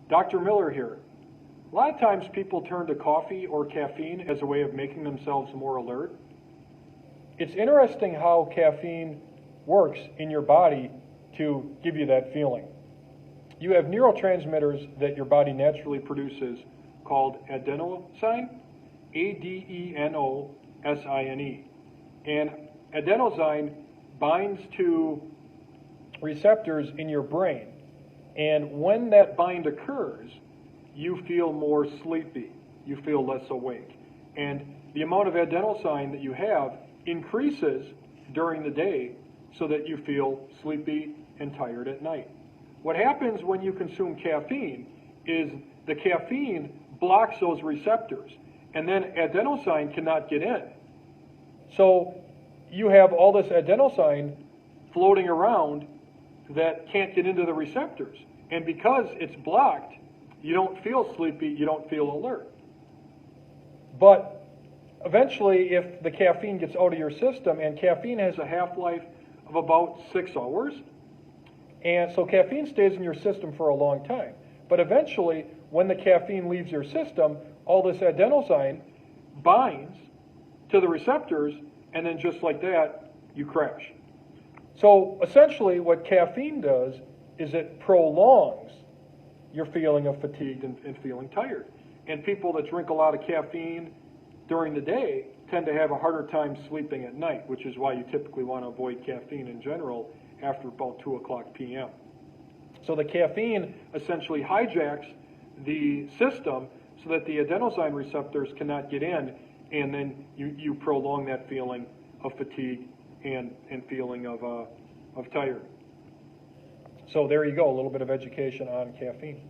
Dr. Miller here. A lot of times people turn to coffee or caffeine as a way of making themselves more alert. It's interesting how caffeine works in your body to give you that feeling. You have neurotransmitters that your body naturally produces called adenosine, A-D-E-N-O-S-I-N-E. And adenosine binds to receptors in your brain. And when that bind occurs, you feel more sleepy. You feel less awake. And the amount of adenosine that you have increases during the day so that you feel sleepy and tired at night. What happens when you consume caffeine is the caffeine blocks those receptors, and then adenosine cannot get in. So you have all this adenosine floating around that can't get into the receptors. And because it's blocked, you don't feel sleepy, you don't feel alert. But eventually, if the caffeine gets out of your system, and caffeine has a half-life of about 6 hours, and so caffeine stays in your system for a long time. But eventually, when the caffeine leaves your system, all this adenosine binds to the receptors, and then just like that, you crash. So essentially, what caffeine does is it prolongs your feeling of fatigued and feeling tired. And people that drink a lot of caffeine during the day tend to have a harder time sleeping at night, which is why you typically want to avoid caffeine in general after about 2 o'clock p.m. So the caffeine essentially hijacks the system so that the adenosine receptors cannot get in, and then you prolong that feeling of fatigue and feeling of tired. So there you go, a little bit of education on caffeine.